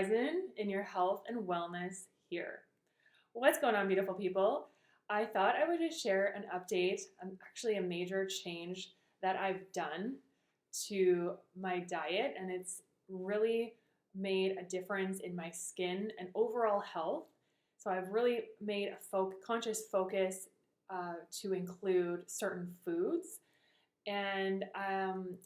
Horizon in your health and wellness here. What's going on, beautiful people? I thought I would just share an update, actually a major change that I've done to my diet, and it's really made a difference in my skin and overall health. So I've really made a conscious focus to include certain foods. And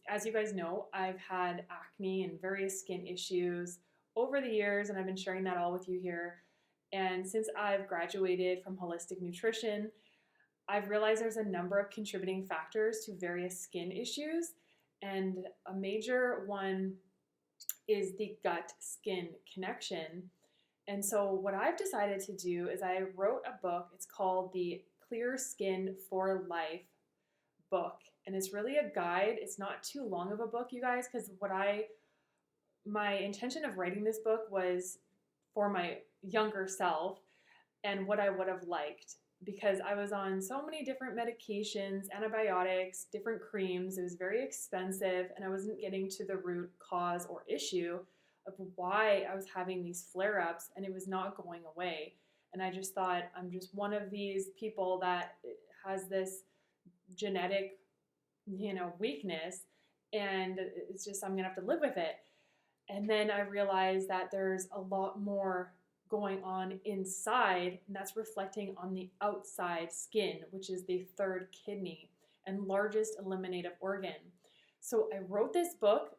as you guys know, I've had acne and various skin issues over the years, and I've been sharing that all with you here. And since I've graduated from holistic nutrition, I've realized there's a number of contributing factors to various skin issues. And a major one is the gut-skin connection. And so what I've decided to do is I wrote a book. It's called the Clear Skin for Life book. And it's really a guide. It's not too long of a book, you guys, because my intention of writing this book was for my younger self and what I would have liked, because I was on so many different medications, antibiotics, different creams. It was very expensive, and I wasn't getting to the root cause or issue of why I was having these flare-ups, and it was not going away. And I just thought, I'm just one of these people that has this genetic, weakness, and it's just, I'm gonna have to live with it. And then I realized that there's a lot more going on inside, and that's reflecting on the outside skin, which is the third kidney and largest eliminative organ. So I wrote this book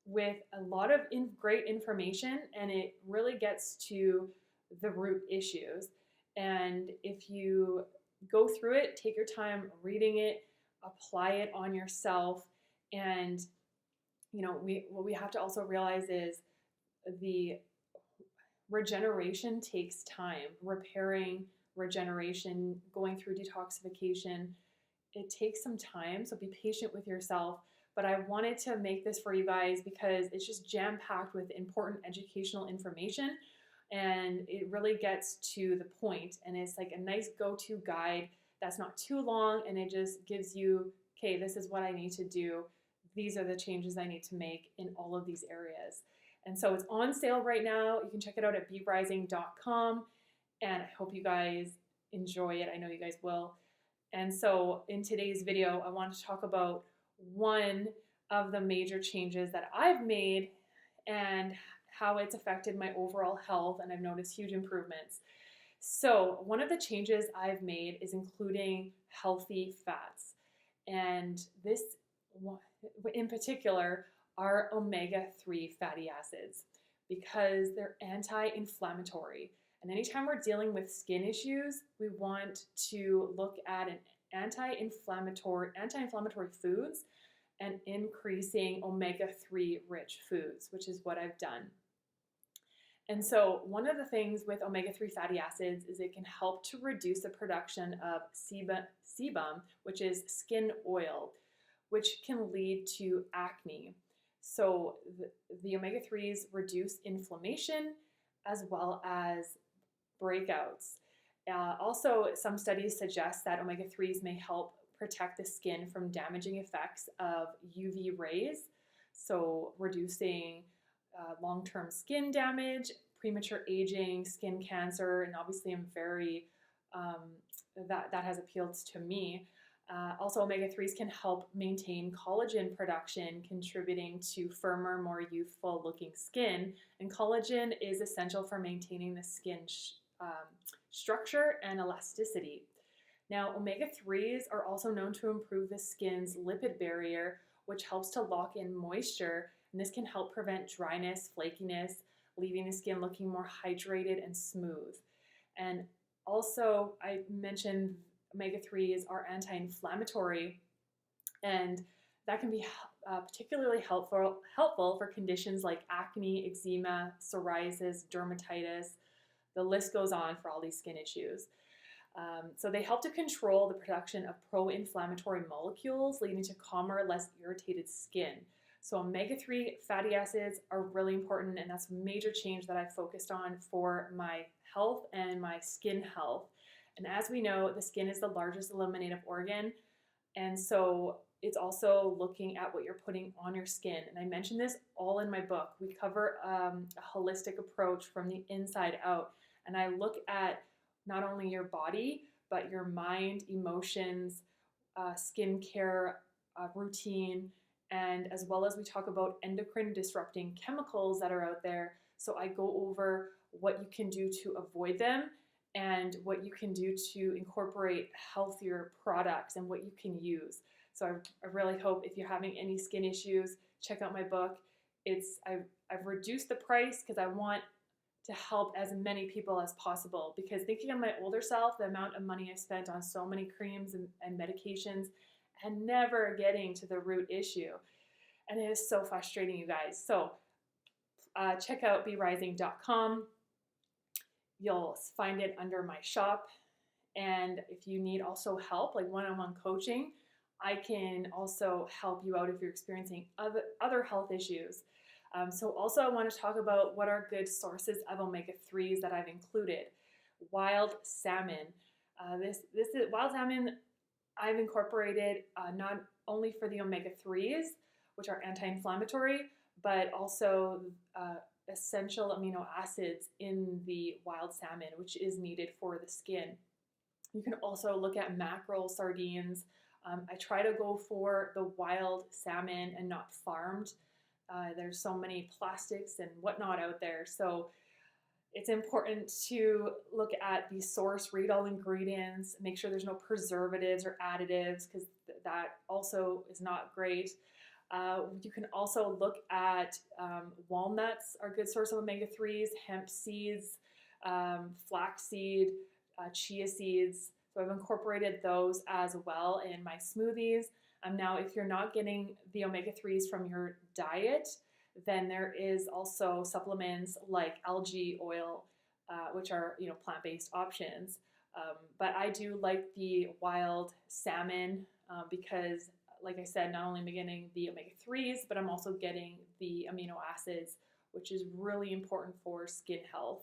with a lot of great information, and it really gets to the root issues. And if you go through it, take your time reading it, apply it on yourself, and what we have to also realize is the regeneration takes time. Repairing, regeneration, going through detoxification, it takes some time, so be patient with yourself. But I wanted to make this for you guys because it's just jam-packed with important educational information, and it really gets to the point, and it's like a nice go-to guide that's not too long, and it just gives you, okay, this is what I need to do. These are the changes I need to make in all of these areas. And so it's on sale right now. You can check it out at berising.com, and I hope you guys enjoy it. I know you guys will. And so in today's video, I want to talk about one of the major changes that I've made and how it's affected my overall health, and I've noticed huge improvements. So one of the changes I've made is including healthy fats. And this, in particular, are omega-3 fatty acids, because they're anti-inflammatory. And anytime we're dealing with skin issues, we want to look at an anti-inflammatory foods and increasing omega-3 rich foods, which is what I've done. And so one of the things with omega-3 fatty acids is it can help to reduce the production of sebum, which is skin oil, which can lead to acne. So the omega-3s reduce inflammation as well as breakouts. Also, some studies suggest that omega-3s may help protect the skin from damaging effects of UV rays, so reducing long-term skin damage, premature aging, skin cancer, and obviously I'm very, that has appealed to me. Also, omega-3s can help maintain collagen production, contributing to firmer, more youthful looking skin. And collagen is essential for maintaining the skin structure and elasticity. Now, omega-3s are also known to improve the skin's lipid barrier, which helps to lock in moisture. And this can help prevent dryness, flakiness, leaving the skin looking more hydrated and smooth. And also, I mentioned omega-3s are anti-inflammatory, and that can be particularly helpful for conditions like acne, eczema, psoriasis, dermatitis. The list goes on for all these skin issues. So they help to control the production of pro-inflammatory molecules, leading to calmer, less irritated skin. So omega-3 fatty acids are really important, and that's a major change that I've focused on for my health and my skin health. And as we know, the skin is the largest eliminative organ, and so it's also looking at what you're putting on your skin. And I mentioned this all in my book. We cover a holistic approach from the inside out. And I look at not only your body, but your mind, emotions, skincare routine, and as well as we talk about endocrine disrupting chemicals that are out there. So I go over what you can do to avoid them and what you can do to incorporate healthier products and what you can use. So I really hope if you're having any skin issues, check out my book. I've reduced the price because I want to help as many people as possible, because thinking of my older self, the amount of money I spent on so many creams and medications and never getting to the root issue. And it is so frustrating, you guys. So check out berising.com. You'll find it under my shop. And if you need also help, like one-on-one coaching, I can also help you out if you're experiencing other health issues. So also I want to talk about what are good sources of omega-3s that I've included. Wild salmon. This is wild salmon I've incorporated not only for the omega-3s, which are anti-inflammatory, but also essential amino acids in the wild salmon, which is needed for the skin. You can also look at mackerel, sardines. I try to go for the wild salmon and not farmed. There's so many plastics and whatnot out there. So it's important to look at the source, read all ingredients, make sure there's no preservatives or additives, because that also is not great. You can also look at walnuts are a good source of omega-3s, hemp seeds, flaxseed, chia seeds. So I've incorporated those as well in my smoothies. Now, if you're not getting the omega-3s from your diet, then there is also supplements like algae oil, which are plant-based options. But I do like the wild salmon because, like I said, not only am I getting the omega-3s, but I'm also getting the amino acids, which is really important for skin health.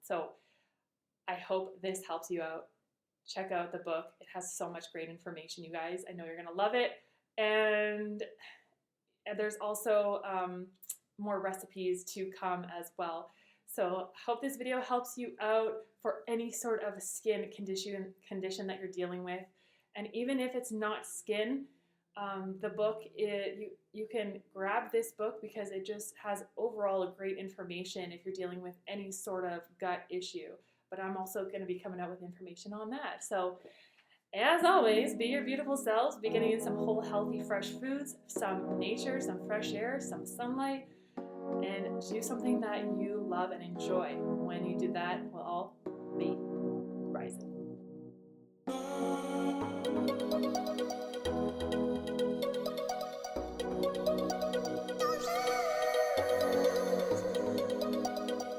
So I hope this helps you out. Check out the book. It has so much great information, you guys. I know you're going to love it. And there's also more recipes to come as well. So hope this video helps you out for any sort of skin condition that you're dealing with. And even if it's not skin, the book, you can grab this book because it just has overall great information if you're dealing with any sort of gut issue. But I'm also going to be coming out with information on that. So as always, be your beautiful selves, be getting in some whole, healthy, fresh foods, some nature, some fresh air, some sunlight, and do something that you love and enjoy. When you do that, we'll all be